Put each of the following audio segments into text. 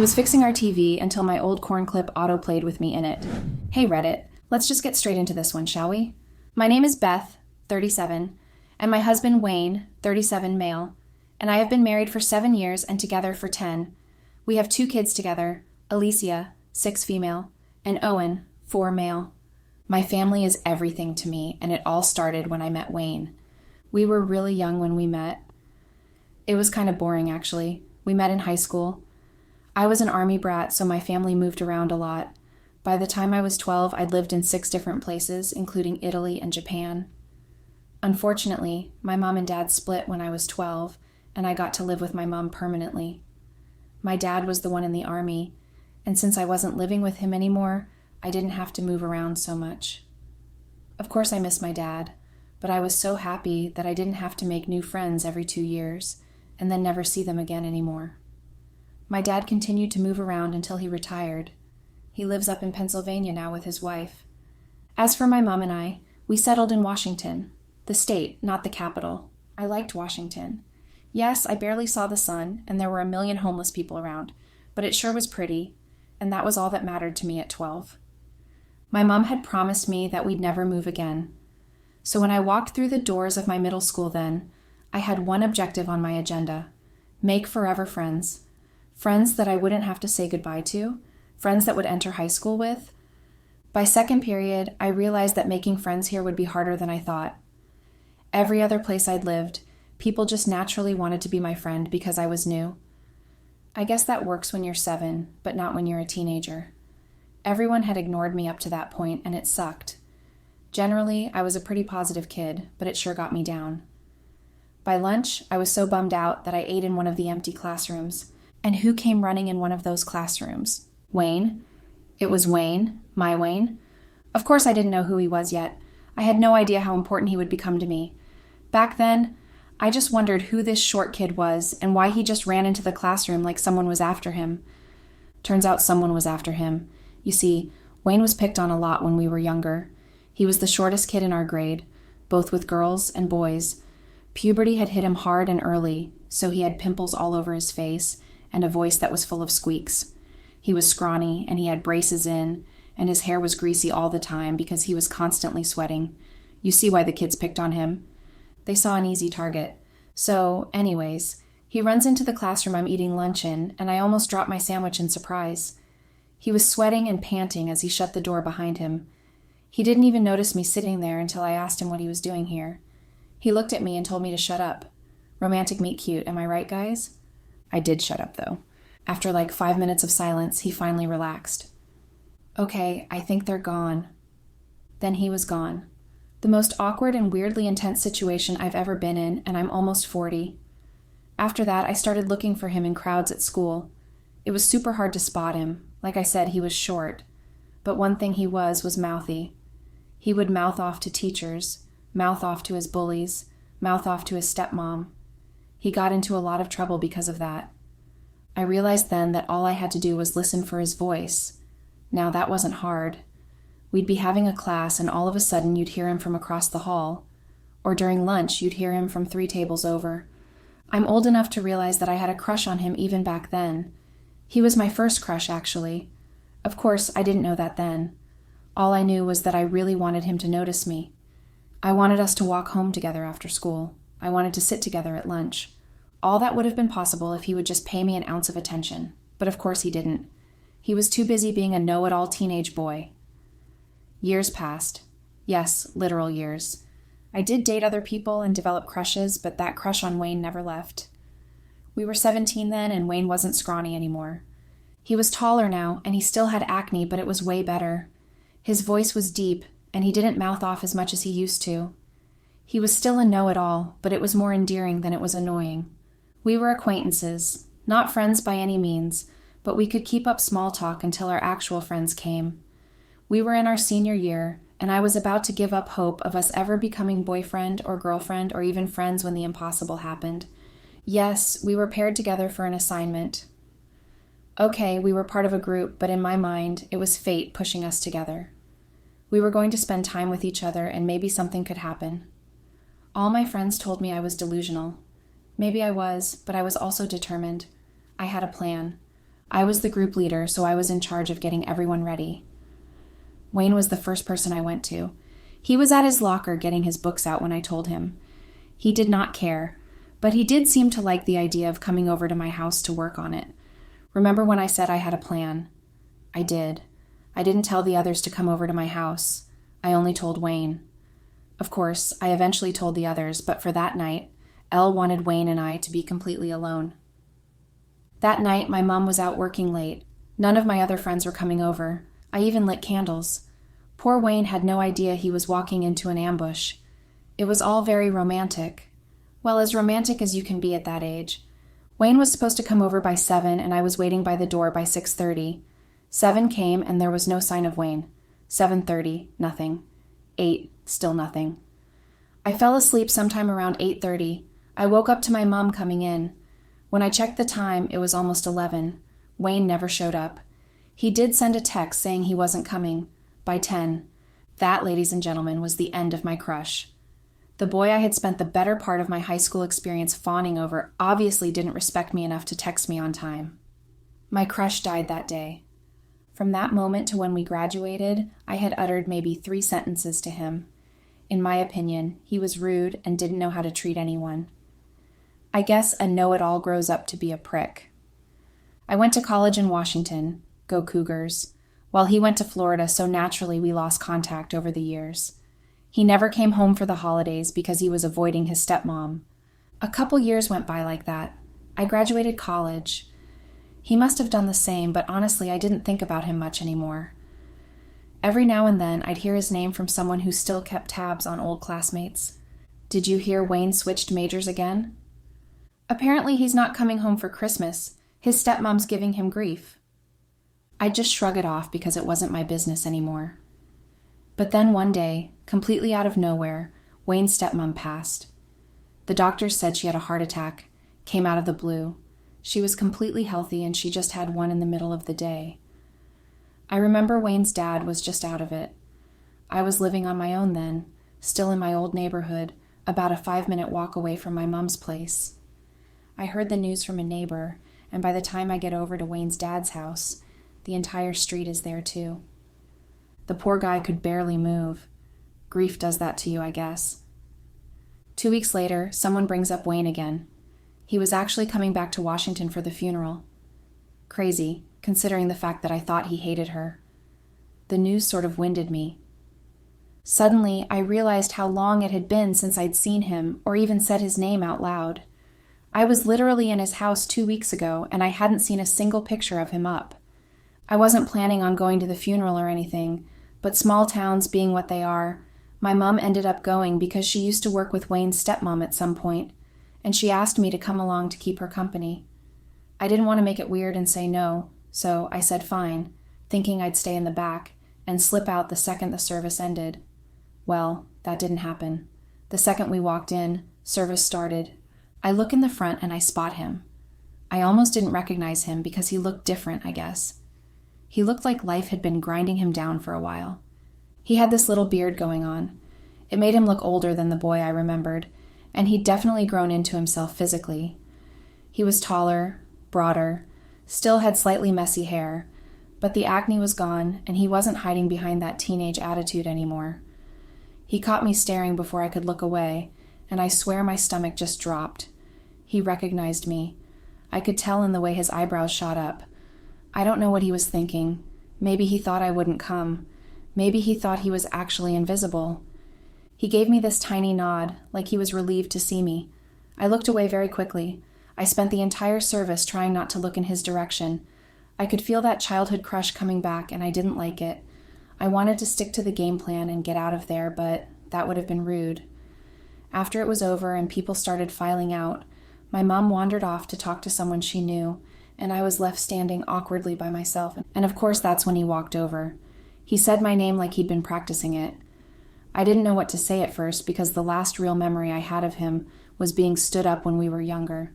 was fixing our TV until my old corn clip auto-played with me in it. Hey Reddit, let's just get straight into this one, shall we? My name is Beth, 37, and my husband Wayne, 37 male, and I have been married for 7 years and together for 10. We have 2 kids together, Alicia, 6 female, and Owen, 4 male. My family is everything to me, and it all started when I met Wayne. We were really young when we met. It was kind of boring, actually. We met in high school. I was an army brat, so my family moved around a lot. By the time I was 12, I'd lived in 6 different places, including Italy and Japan. Unfortunately, my mom and dad split when I was 12, and I got to live with my mom permanently. My dad was the one in the army, and since I wasn't living with him anymore, I didn't have to move around so much. Of course I miss my dad, but I was so happy that I didn't have to make new friends every 2 years, and then never see them again anymore. My dad continued to move around until he retired. He lives up in Pennsylvania now with his wife. As for my mom and I, we settled in Washington, the state, not the capital. I liked Washington. Yes, I barely saw the sun, and there were a million homeless people around, but it sure was pretty, and that was all that mattered to me at 12. My mom had promised me that we'd never move again. So when I walked through the doors of my middle school then, I had one objective on my agenda: make forever friends. Friends that I wouldn't have to say goodbye to, friends that would enter high school with. By second period, I realized that making friends here would be harder than I thought. Every other place I'd lived, people just naturally wanted to be my friend because I was new. I guess that works when you're 7, but not when you're a teenager. Everyone had ignored me up to that point, and it sucked. Generally, I was a pretty positive kid, but it sure got me down. By lunch, I was so bummed out that I ate in one of the empty classrooms. And who came running in one of those classrooms? Wayne. It was Wayne, my Wayne. Of course I didn't know who he was yet. I had no idea how important he would become to me. Back then, I just wondered who this short kid was and why he just ran into the classroom like someone was after him. Turns out someone was after him. You see, Wayne was picked on a lot when we were younger. He was the shortest kid in our grade, both with girls and boys. Puberty had hit him hard and early, so he had pimples all over his face and a voice that was full of squeaks. He was scrawny, and he had braces in, and his hair was greasy all the time because he was constantly sweating. You see why the kids picked on him. They saw an easy target. So, anyways, he runs into the classroom I'm eating lunch in, and I almost dropped my sandwich in surprise. He was sweating and panting as he shut the door behind him. He didn't even notice me sitting there until I asked him what he was doing here. He looked at me and told me to shut up. Romantic meet cute, am I right, guys? I did shut up, though. After like 5 minutes of silence, he finally relaxed. Okay, I think they're gone. Then he was gone. The most awkward and weirdly intense situation I've ever been in, and I'm almost 40. After that, I started looking for him in crowds at school. It was super hard to spot him. Like I said, he was short. But one thing he was mouthy. He would mouth off to teachers, mouth off to his bullies, mouth off to his stepmom. He got into a lot of trouble because of that. I realized then that all I had to do was listen for his voice. Now that wasn't hard. We'd be having a class and all of a sudden you'd hear him from across the hall. Or during lunch, you'd hear him from 3 tables over. I'm old enough to realize that I had a crush on him even back then. He was my first crush, actually. Of course, I didn't know that then. All I knew was that I really wanted him to notice me. I wanted us to walk home together after school. I wanted to sit together at lunch. All that would have been possible if he would just pay me an ounce of attention. But of course he didn't. He was too busy being a know-it-all teenage boy. Years passed. Yes, literal years. I did date other people and develop crushes, but that crush on Wayne never left. We were 17 then, and Wayne wasn't scrawny anymore. He was taller now, and he still had acne, but it was way better. His voice was deep, and he didn't mouth off as much as he used to. He was still a know-it-all, but it was more endearing than it was annoying. We were acquaintances, not friends by any means, but we could keep up small talk until our actual friends came. We were in our senior year, and I was about to give up hope of us ever becoming boyfriend or girlfriend or even friends when the impossible happened. Yes, we were paired together for an assignment. Okay, we were part of a group, but in my mind, it was fate pushing us together. We were going to spend time with each other, and maybe something could happen. All my friends told me I was delusional. Maybe I was, but I was also determined. I had a plan. I was the group leader, so I was in charge of getting everyone ready. Wayne was the first person I went to. He was at his locker getting his books out when I told him. He did not care, but he did seem to like the idea of coming over to my house to work on it. Remember when I said I had a plan? I did. I didn't tell the others to come over to my house. I only told Wayne. Of course, I eventually told the others, but for that night, Elle wanted Wayne and I to be completely alone. That night, my mom was out working late. None of my other friends were coming over. I even lit candles. Poor Wayne had no idea he was walking into an ambush. It was all very romantic. Well, as romantic as you can be at that age. Wayne was supposed to come over by 7, and I was waiting by the door by 6:30. 7 came, and there was no sign of Wayne. 7:30, nothing. 8, still nothing. I fell asleep sometime around 8:30. I woke up to my mom coming in. When I checked the time, it was almost 11. Wayne never showed up. He did send a text saying he wasn't coming. By 10. That, ladies and gentlemen, was the end of my crush. The boy I had spent the better part of my high school experience fawning over obviously didn't respect me enough to text me on time. My crush died that day. From that moment to when we graduated, I had uttered maybe 3 sentences to him. In my opinion, he was rude and didn't know how to treat anyone. I guess a know-it-all grows up to be a prick. I went to college in Washington, go Cougars, while he went to Florida, so naturally we lost contact over the years. He never came home for the holidays because he was avoiding his stepmom. A couple years went by like that. I graduated college. He must have done the same, but honestly, I didn't think about him much anymore. Every now and then, I'd hear his name from someone who still kept tabs on old classmates. Did you hear Wayne switched majors again? Apparently, he's not coming home for Christmas. His stepmom's giving him grief. I'd just shrug it off because it wasn't my business anymore. But then one day, completely out of nowhere, Wayne's stepmom passed. The doctors said she had a heart attack, came out of the blue. She was completely healthy and she just had one in the middle of the day. I remember Wayne's dad was just out of it. I was living on my own then, still in my old neighborhood, about a 5-minute walk away from my mom's place. I heard the news from a neighbor, and by the time I get over to Wayne's dad's house, the entire street is there too. The poor guy could barely move. Grief does that to you, I guess. 2 weeks later, someone brings up Wayne again. He was actually coming back to Washington for the funeral. Crazy, considering the fact that I thought he hated her. The news sort of winded me. Suddenly, I realized how long it had been since I'd seen him or even said his name out loud. I was literally in his house 2 weeks ago, and I hadn't seen a single picture of him up. I wasn't planning on going to the funeral or anything, but small towns being what they are, my mom ended up going because she used to work with Wayne's stepmom at some point, and she asked me to come along to keep her company. I didn't want to make it weird and say no, so I said fine, thinking I'd stay in the back and slip out the second the service ended. Well, that didn't happen. The second we walked in, service started. I look in the front and I spot him. I almost didn't recognize him because he looked different, I guess. He looked like life had been grinding him down for a while. He had this little beard going on. It made him look older than the boy I remembered, and he'd definitely grown into himself physically. He was taller, broader, still had slightly messy hair, but the acne was gone and he wasn't hiding behind that teenage attitude anymore. He caught me staring before I could look away, and I swear my stomach just dropped. He recognized me. I could tell in the way his eyebrows shot up. I don't know what he was thinking. Maybe he thought I wouldn't come. Maybe he thought he was actually invisible. He gave me this tiny nod, like he was relieved to see me. I looked away very quickly. I spent the entire service trying not to look in his direction. I could feel that childhood crush coming back, and I didn't like it. I wanted to stick to the game plan and get out of there, but that would have been rude. After it was over and people started filing out, my mom wandered off to talk to someone she knew, and I was left standing awkwardly by myself. And of course, that's when he walked over. He said my name like he'd been practicing it. I didn't know what to say at first because the last real memory I had of him was being stood up when we were younger.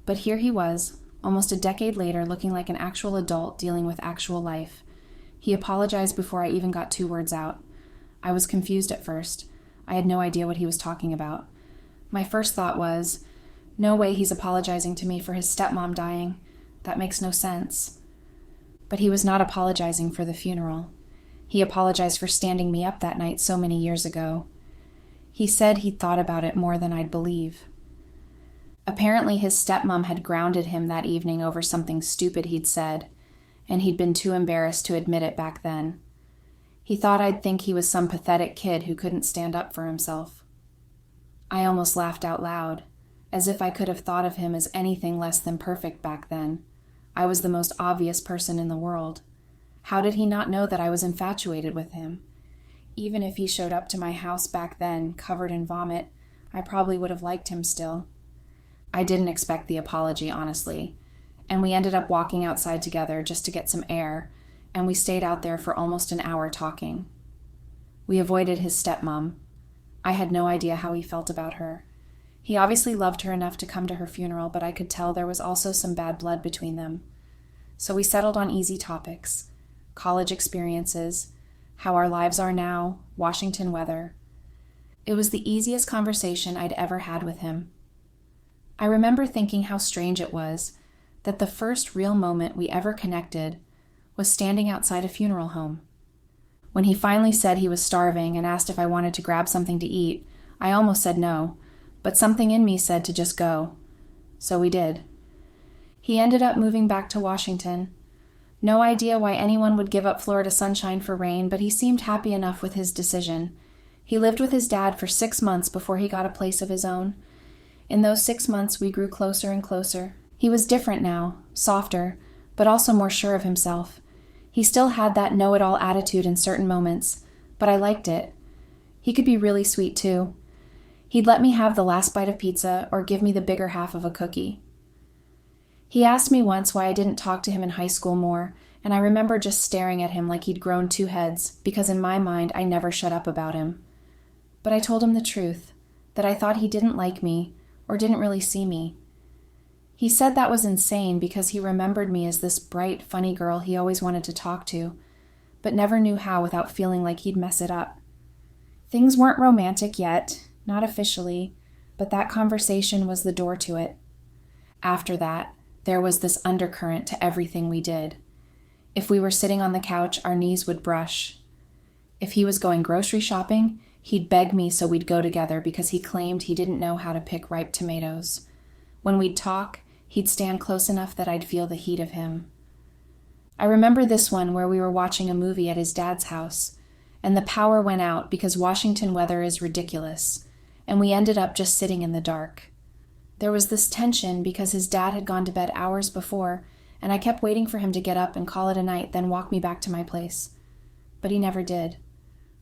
But here he was, almost a decade later, looking like an actual adult dealing with actual life. He apologized before I even got 2 words out. I was confused at first. I had no idea what he was talking about. My first thought was, no way he's apologizing to me for his stepmom dying. That makes no sense. But he was not apologizing for the funeral. He apologized for standing me up that night so many years ago. He said he'd thought about it more than I'd believe. Apparently his stepmom had grounded him that evening over something stupid he'd said, and he'd been too embarrassed to admit it back then. He thought I'd think he was some pathetic kid who couldn't stand up for himself. I almost laughed out loud, as if I could have thought of him as anything less than perfect back then. I was the most obvious person in the world. How did he not know that I was infatuated with him? Even if he showed up to my house back then, covered in vomit, I probably would have liked him still. I didn't expect the apology, honestly, and we ended up walking outside together just to get some air, and we stayed out there for almost an hour talking. We avoided his stepmom. I had no idea how he felt about her. He obviously loved her enough to come to her funeral, but I could tell there was also some bad blood between them. So we settled on easy topics: college experiences, how our lives are now, Washington weather. It was the easiest conversation I'd ever had with him. I remember thinking how strange it was that the first real moment we ever connected was standing outside a funeral home. When he finally said he was starving and asked if I wanted to grab something to eat, I almost said no, but something in me said to just go. So we did. He ended up moving back to Washington. No idea why anyone would give up Florida sunshine for rain, but he seemed happy enough with his decision. He lived with his dad for 6 months before he got a place of his own. In those 6 months, we grew closer and closer. He was different now, softer, but also more sure of himself. He still had that know-it-all attitude in certain moments, but I liked it. He could be really sweet, too. He'd let me have the last bite of pizza or give me the bigger half of a cookie. He asked me once why I didn't talk to him in high school more, and I remember just staring at him like he'd grown 2 heads, because in my mind I never shut up about him. But I told him the truth, that I thought he didn't like me, or didn't really see me. He said that was insane because he remembered me as this bright, funny girl he always wanted to talk to, but never knew how without feeling like he'd mess it up. Things weren't romantic yet, not officially, but that conversation was the door to it. After that, there was this undercurrent to everything we did. If we were sitting on the couch, our knees would brush. If he was going grocery shopping, he'd beg me so we'd go together because he claimed he didn't know how to pick ripe tomatoes. When we'd talk, he'd stand close enough that I'd feel the heat of him. I remember this one where we were watching a movie at his dad's house, and the power went out because Washington weather is ridiculous, and we ended up just sitting in the dark. There was this tension because his dad had gone to bed hours before, and I kept waiting for him to get up and call it a night, then walk me back to my place. But he never did.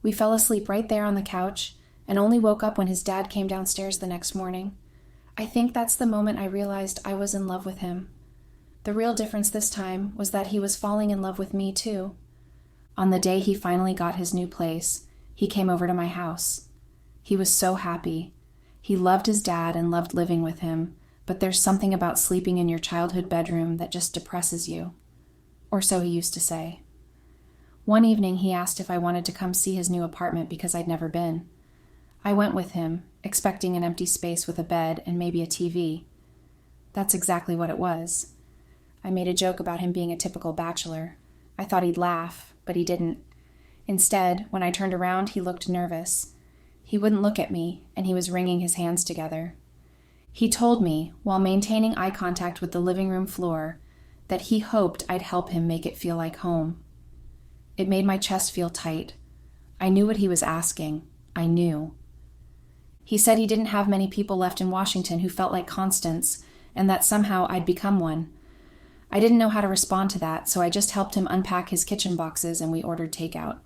We fell asleep right there on the couch, and only woke up when his dad came downstairs the next morning. I think that's the moment I realized I was in love with him. The real difference this time was that he was falling in love with me too. On the day he finally got his new place, he came over to my house. He was so happy. He loved his dad and loved living with him, but there's something about sleeping in your childhood bedroom that just depresses you. Or so he used to say. One evening he asked if I wanted to come see his new apartment because I'd never been. I went with him, expecting an empty space with a bed and maybe a TV. That's exactly what it was. I made a joke about him being a typical bachelor. I thought he'd laugh, but he didn't. Instead, when I turned around, he looked nervous. He wouldn't look at me, and he was wringing his hands together. He told me, while maintaining eye contact with the living room floor, that he hoped I'd help him make it feel like home. It made my chest feel tight. I knew what he was asking. I knew. He said he didn't have many people left in Washington who felt like Constance, and that somehow I'd become one. I didn't know how to respond to that, so I just helped him unpack his kitchen boxes and we ordered takeout.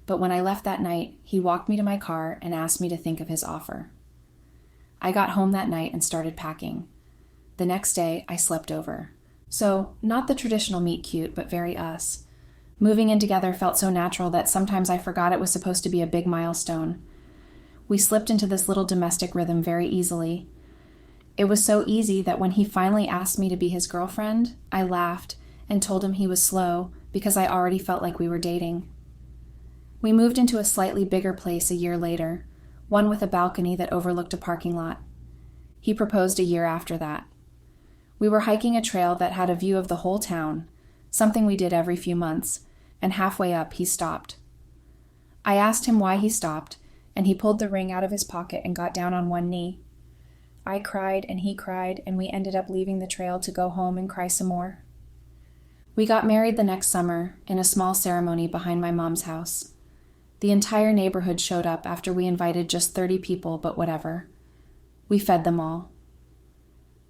But when I left that night, he walked me to my car and asked me to think of his offer. I got home that night and started packing. The next day, I slept over. So, not the traditional meet cute, but very us. Moving in together felt so natural that sometimes I forgot it was supposed to be a big milestone. We slipped into this little domestic rhythm very easily. It was so easy that when he finally asked me to be his girlfriend, I laughed and told him he was slow because I already felt like we were dating. We moved into a slightly bigger place a year later, one with a balcony that overlooked a parking lot. He proposed a year after that. We were hiking a trail that had a view of the whole town, something we did every few months, and halfway up he stopped. I asked him why he stopped, and he pulled the ring out of his pocket and got down on one knee. I cried and he cried, and we ended up leaving the trail to go home and cry some more. We got married the next summer in a small ceremony behind my mom's house. The entire neighborhood showed up after we invited just 30 people, but whatever. We fed them all.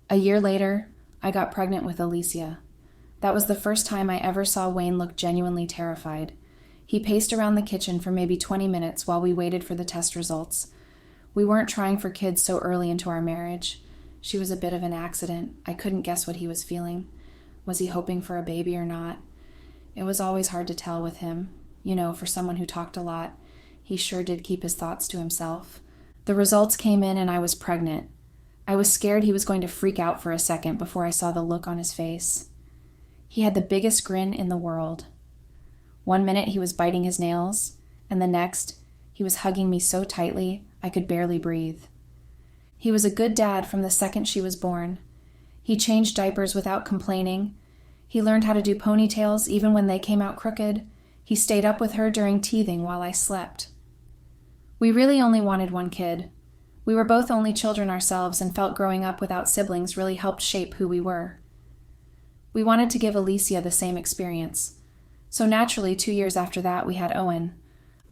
A year later, I got pregnant with Olivia. That was the first time I ever saw Wayne look genuinely terrified. He paced around the kitchen for maybe 20 minutes while we waited for the test results. We weren't trying for kids so early into our marriage. She was a bit of an accident. I couldn't guess what he was feeling. Was he hoping for a baby or not? It was always hard to tell with him. For someone who talked a lot, he sure did keep his thoughts to himself. The results came in and I was pregnant. I was scared he was going to freak out for a second before I saw the look on his face. He had the biggest grin in the world. One minute he was biting his nails, and the next, he was hugging me so tightly I could barely breathe. He was a good dad from the second she was born. He changed diapers without complaining. He learned how to do ponytails even when they came out crooked. He stayed up with her during teething while I slept. We really only wanted one kid. We were both only children ourselves and felt growing up without siblings really helped shape who we were. We wanted to give Olivia the same experience. So naturally, 2 years after that, we had Owen.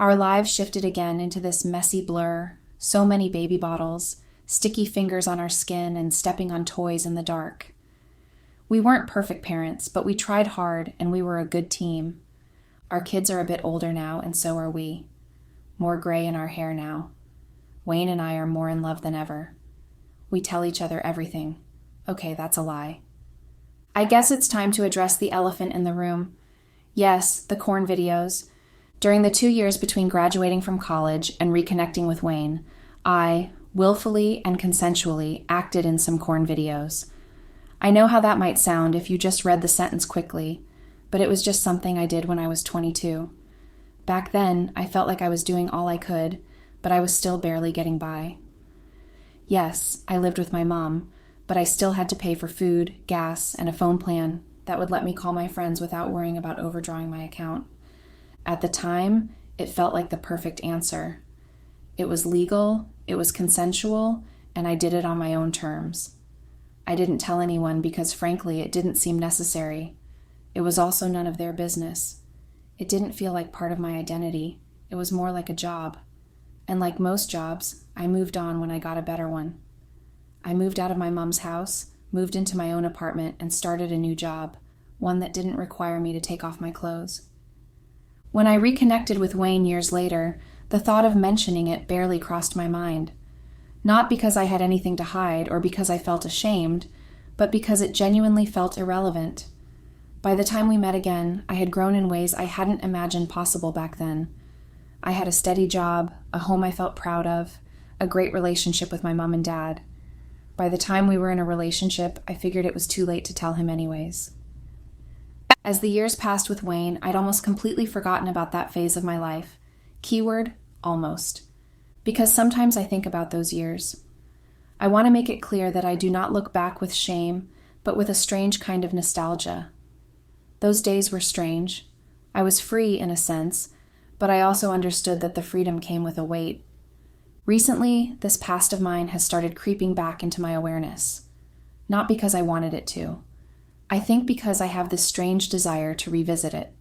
Our lives shifted again into this messy blur, so many baby bottles, sticky fingers on our skin, and stepping on toys in the dark. We weren't perfect parents, but we tried hard, and we were a good team. Our kids are a bit older now, and so are we. More gray in our hair now. Wayne and I are more in love than ever. We tell each other everything. Okay, that's a lie. I guess it's time to address the elephant in the room. Yes, the corn videos. During the 2 years between graduating from college and reconnecting with Wayne, I, willfully and consensually, acted in some corn videos. I know how that might sound if you just read the sentence quickly, but it was just something I did when I was 22. Back then, I felt like I was doing all I could, but I was still barely getting by. Yes, I lived with my mom, but I still had to pay for food, gas, and a phone plan that would let me call my friends without worrying about overdrawing my account. At the time, it felt like the perfect answer. It was legal, it was consensual, and I did it on my own terms. I didn't tell anyone because, frankly, it didn't seem necessary. It was also none of their business. It didn't feel like part of my identity. It was more like a job. And like most jobs, I moved on when I got a better one. I moved out of my mom's house, moved into my own apartment, and started a new job, one that didn't require me to take off my clothes. When I reconnected with Wayne years later, the thought of mentioning it barely crossed my mind. Not because I had anything to hide or because I felt ashamed, but because it genuinely felt irrelevant. By the time we met again, I had grown in ways I hadn't imagined possible back then. I had a steady job, a home I felt proud of, a great relationship with my mom and dad. By the time we were in a relationship, I figured it was too late to tell him anyways. As the years passed with Wayne, I'd almost completely forgotten about that phase of my life. Keyword, almost. Because sometimes I think about those years. I want to make it clear that I do not look back with shame, but with a strange kind of nostalgia. Those days were strange. I was free in a sense, but I also understood that the freedom came with a weight. Recently, this past of mine has started creeping back into my awareness. Not because I wanted it to. I think because I have this strange desire to revisit it.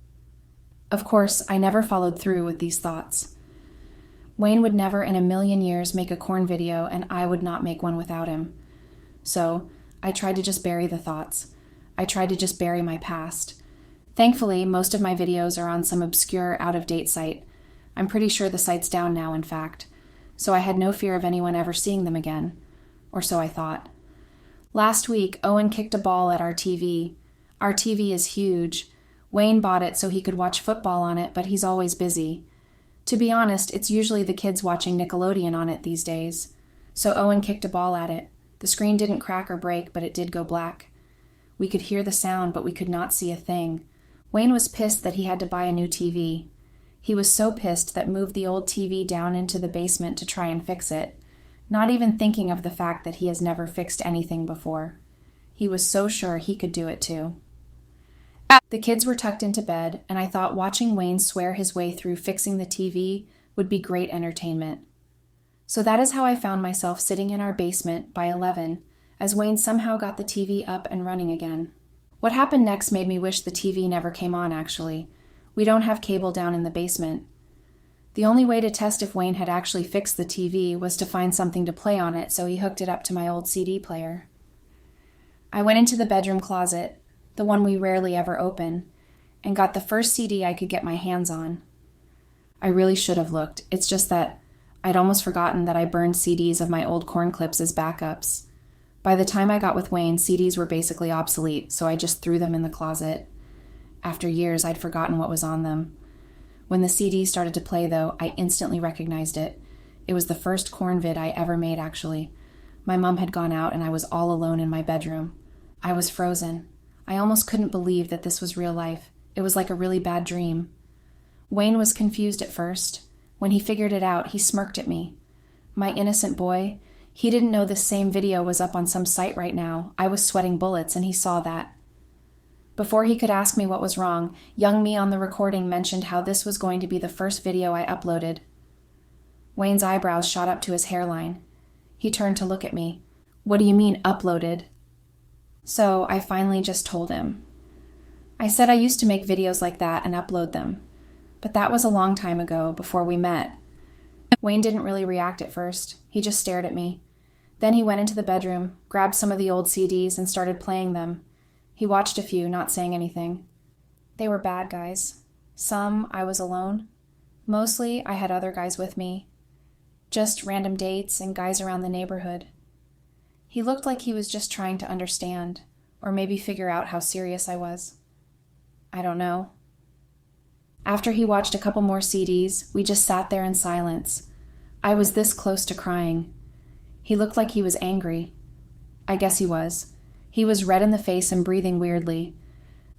Of course, I never followed through with these thoughts. Wayne would never in a million years make a corn video, and I would not make one without him. So, I tried to just bury the thoughts. I tried to just bury my past. Thankfully, most of my videos are on some obscure, out-of-date site. I'm pretty sure the site's down now, in fact. So I had no fear of anyone ever seeing them again. Or so I thought. Last week, Owen kicked a ball at our TV. Our TV is huge. Wayne bought it so he could watch football on it, but he's always busy. To be honest, it's usually the kids watching Nickelodeon on it these days. So Owen kicked a ball at it. The screen didn't crack or break, but it did go black. We could hear the sound, but we could not see a thing. Wayne was pissed that he had to buy a new TV. He was so pissed that moved the old TV down into the basement to try and fix it, not even thinking of the fact that he has never fixed anything before. He was so sure he could do it too. The kids were tucked into bed, and I thought watching Wayne swear his way through fixing the TV would be great entertainment. So that is how I found myself sitting in our basement by 11, as Wayne somehow got the TV up and running again. What happened next made me wish the TV never came on, actually. We don't have cable down in the basement. The only way to test if Wayne had actually fixed the TV was to find something to play on it, so he hooked it up to my old CD player. I went into the bedroom closet, the one we rarely ever open, and got the first CD I could get my hands on. I really should have looked. It's just that I'd almost forgotten that I burned CDs of my old corn clips as backups. By the time I got with Wayne, CDs were basically obsolete, so I just threw them in the closet. After years, I'd forgotten what was on them. When the CD started to play, though, I instantly recognized it. It was the first corn vid I ever made, actually. My mom had gone out and I was all alone in my bedroom. I was frozen. I almost couldn't believe that this was real life. It was like a really bad dream. Wayne was confused at first. When he figured it out, he smirked at me. My innocent boy, he didn't know this same video was up on some site right now. I was sweating bullets, and he saw that. Before he could ask me what was wrong, young me on the recording mentioned how this was going to be the first video I uploaded. Wayne's eyebrows shot up to his hairline. He turned to look at me. "What do you mean, uploaded?" So I finally just told him. I said I used to make videos like that and upload them. But that was a long time ago, before we met. Wayne didn't really react at first. He just stared at me. Then he went into the bedroom, grabbed some of the old CDs, and started playing them. He watched a few, not saying anything. They were bad guys. Some, I was alone. Mostly, I had other guys with me. Just random dates and guys around the neighborhood. He looked like he was just trying to understand, or maybe figure out how serious I was. I don't know. After he watched a couple more CDs, we just sat there in silence. I was this close to crying. He looked like he was angry. I guess he was. He was red in the face and breathing weirdly.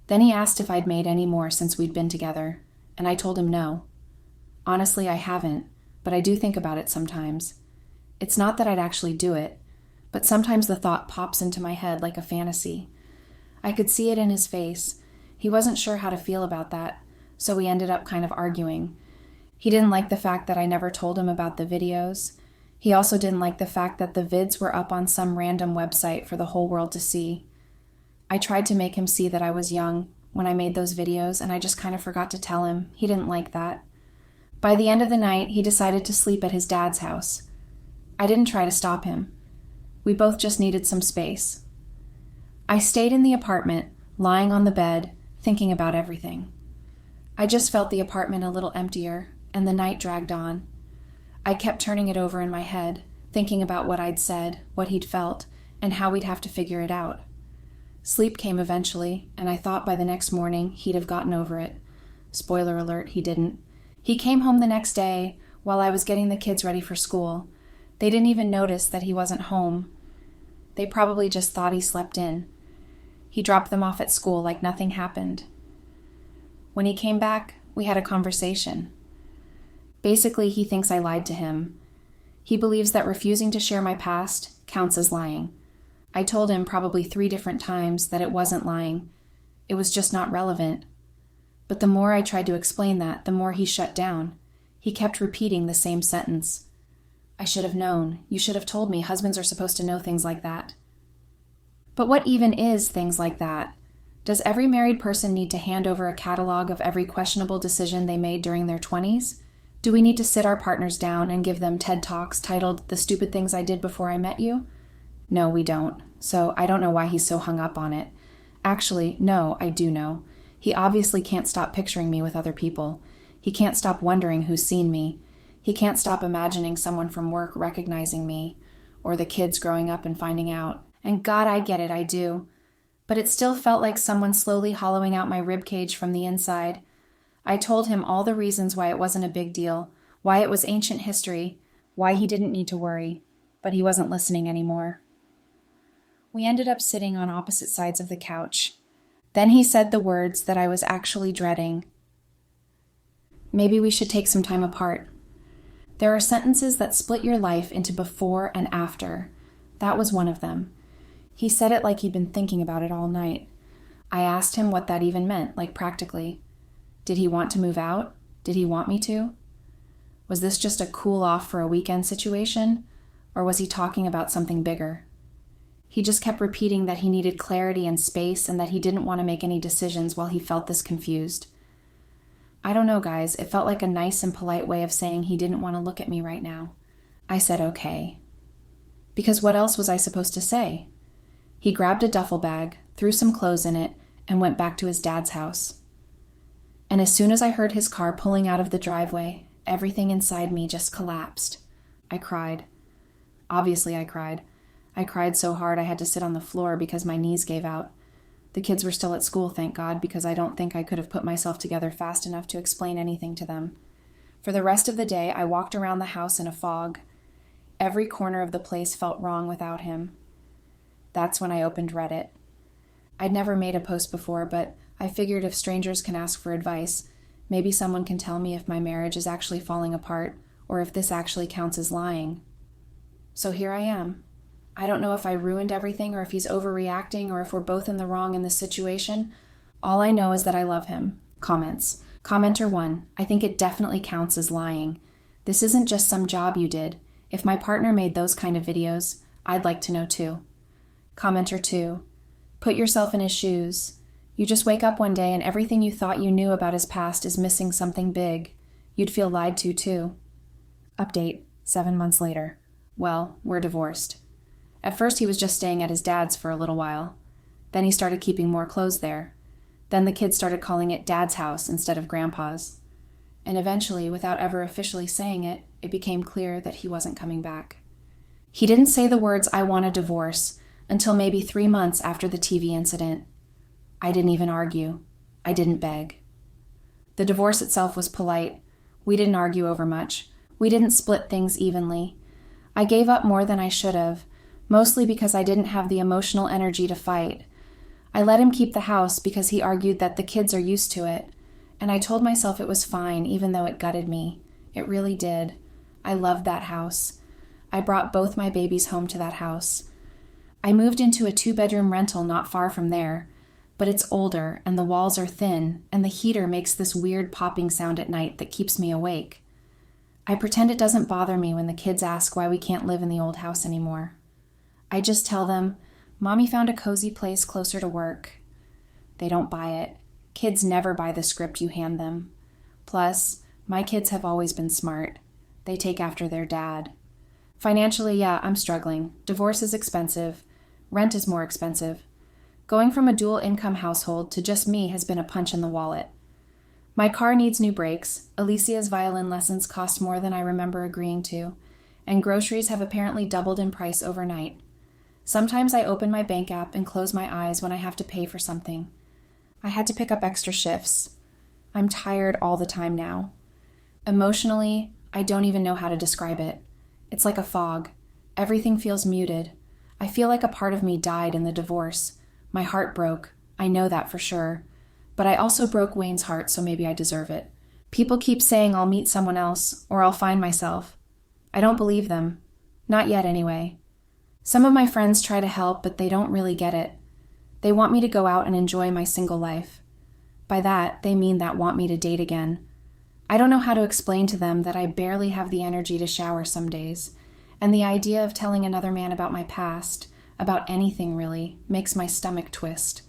Then he asked if I'd made any more since we'd been together, and I told him no. Honestly, I haven't, but I do think about it sometimes. It's not that I'd actually do it, but sometimes the thought pops into my head like a fantasy. I could see it in his face. He wasn't sure how to feel about that, so we ended up kind of arguing. He didn't like the fact that I never told him about the videos. He also didn't like the fact that the vids were up on some random website for the whole world to see. I tried to make him see that I was young when I made those videos, and I just kind of forgot to tell him. He didn't like that. By the end of the night, he decided to sleep at his dad's house. I didn't try to stop him. We both just needed some space. I stayed in the apartment, lying on the bed, thinking about everything. I just felt the apartment a little emptier, and the night dragged on. I kept turning it over in my head, thinking about what I'd said, what he'd felt, and how we'd have to figure it out. Sleep came eventually, and I thought by the next morning he'd have gotten over it. Spoiler alert, he didn't. He came home the next day while I was getting the kids ready for school. They didn't even notice that he wasn't home. They probably just thought he slept in. He dropped them off at school like nothing happened. When he came back, we had a conversation. Basically, he thinks I lied to him. He believes that refusing to share my past counts as lying. I told him probably 3 different times that it wasn't lying. It was just not relevant. But the more I tried to explain that, the more he shut down. He kept repeating the same sentence. I should have known. You should have told me. Husbands are supposed to know things like that. But what even is things like that? Does every married person need to hand over a catalog of every questionable decision they made during their 20s? Do we need to sit our partners down and give them TED Talks titled "The Stupid Things I Did Before I Met You"? No, we don't. So I don't know why he's so hung up on it. Actually, no, I do know. He obviously can't stop picturing me with other people. He can't stop wondering who's seen me. He can't stop imagining someone from work recognizing me, or the kids growing up and finding out. And God, I get it, I do. But it still felt like someone slowly hollowing out my ribcage from the inside. I told him all the reasons why it wasn't a big deal, why it was ancient history, why he didn't need to worry, but he wasn't listening anymore. We ended up sitting on opposite sides of the couch. Then he said the words that I was actually dreading. Maybe we should take some time apart. There are sentences that split your life into before and after. That was one of them. He said it like he'd been thinking about it all night. I asked him what that even meant, like practically. Did he want to move out? Did he want me to? Was this just a cool off for a weekend situation? Or was he talking about something bigger? He just kept repeating that he needed clarity and space and that he didn't want to make any decisions while he felt this confused. I don't know, guys. It felt like a nice and polite way of saying he didn't want to look at me right now. I said okay. Because what else was I supposed to say? He grabbed a duffel bag, threw some clothes in it, and went back to his dad's house. And as soon as I heard his car pulling out of the driveway, everything inside me just collapsed. I cried. Obviously, I cried. I cried so hard I had to sit on the floor because my knees gave out. The kids were still at school, thank God, because I don't think I could have put myself together fast enough to explain anything to them. For the rest of the day, I walked around the house in a fog. Every corner of the place felt wrong without him. That's when I opened Reddit. I'd never made a post before, but I figured if strangers can ask for advice, maybe someone can tell me if my marriage is actually falling apart or if this actually counts as lying. So here I am. I don't know if I ruined everything or if he's overreacting or if we're both in the wrong in this situation. All I know is that I love him. Comments. Commenter 1. I think it definitely counts as lying. This isn't just some job you did. If my partner made those kind of videos, I'd like to know too. Commenter 2. Put yourself in his shoes. You just wake up one day and everything you thought you knew about his past is missing something big. You'd feel lied to too. Update. 7 months later. Well, we're divorced. At first he was just staying at his dad's for a little while. Then he started keeping more clothes there. Then the kids started calling it Dad's house instead of Grandpa's. And eventually, without ever officially saying it, it became clear that he wasn't coming back. He didn't say the words, "I want a divorce," until maybe 3 months after the TV incident. I didn't even argue. I didn't beg. The divorce itself was polite. We didn't argue over much. We didn't split things evenly. I gave up more than I should have, mostly because I didn't have the emotional energy to fight. I let him keep the house because he argued that the kids are used to it, and I told myself it was fine even though it gutted me. It really did. I loved that house. I brought both my babies home to that house. I moved into a 2-bedroom rental not far from there, but it's older and the walls are thin and the heater makes this weird popping sound at night that keeps me awake. I pretend it doesn't bother me when the kids ask why we can't live in the old house anymore. I just tell them, Mommy found a cozy place closer to work. They don't buy it. Kids never buy the script you hand them. Plus, my kids have always been smart. They take after their dad. Financially, yeah, I'm struggling. Divorce is expensive. Rent is more expensive. Going from a dual-income household to just me has been a punch in the wallet. My car needs new brakes, Alicia's violin lessons cost more than I remember agreeing to, and groceries have apparently doubled in price overnight. Sometimes I open my bank app and close my eyes when I have to pay for something. I had to pick up extra shifts. I'm tired all the time now. Emotionally, I don't even know how to describe it. It's like a fog. Everything feels muted. I feel like a part of me died in the divorce. My heart broke. I know that for sure. But I also broke Wayne's heart, so maybe I deserve it. People keep saying I'll meet someone else, or I'll find myself. I don't believe them. Not yet, anyway. Some of my friends try to help, but they don't really get it. They want me to go out and enjoy my single life. By that, they mean that want me to date again. I don't know how to explain to them that I barely have the energy to shower some days, and the idea of telling another man about my past, about anything really, makes my stomach twist.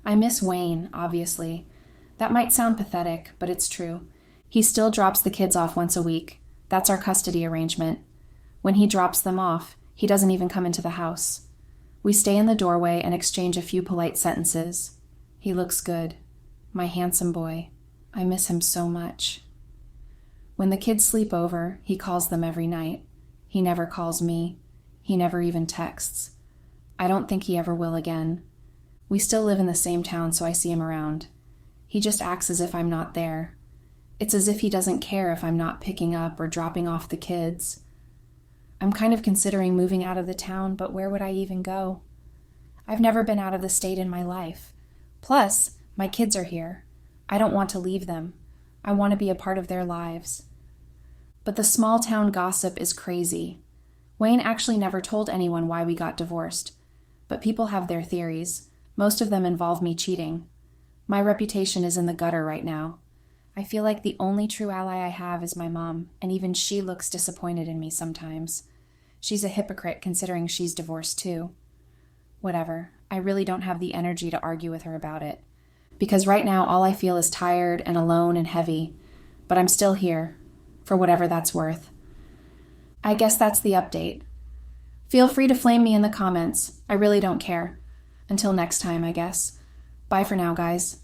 I miss Wayne, obviously. That might sound pathetic, but it's true. He still drops the kids off once a week. That's our custody arrangement. When he drops them off, he doesn't even come into the house. We stay in the doorway and exchange a few polite sentences. He looks good. My handsome boy. I miss him so much. When the kids sleep over, he calls them every night. He never calls me. He never even texts. I don't think he ever will again. We still live in the same town, so I see him around. He just acts as if I'm not there. It's as if he doesn't care if I'm not picking up or dropping off the kids. I'm kind of considering moving out of the town, but where would I even go? I've never been out of the state in my life. Plus, my kids are here. I don't want to leave them. I want to be a part of their lives. But the small town gossip is crazy. Wayne actually never told anyone why we got divorced. but people have their theories. Most of them involve me cheating. My reputation is in the gutter right now. I feel like the only true ally I have is my mom, and even she looks disappointed in me sometimes. She's a hypocrite considering she's divorced too. Whatever, I really don't have the energy to argue with her about it. Because right now all I feel is tired and alone and heavy, but I'm still here, for whatever that's worth. I guess that's the update. Feel free to flame me in the comments. I really don't care. Until next time, I guess. Bye for now, guys.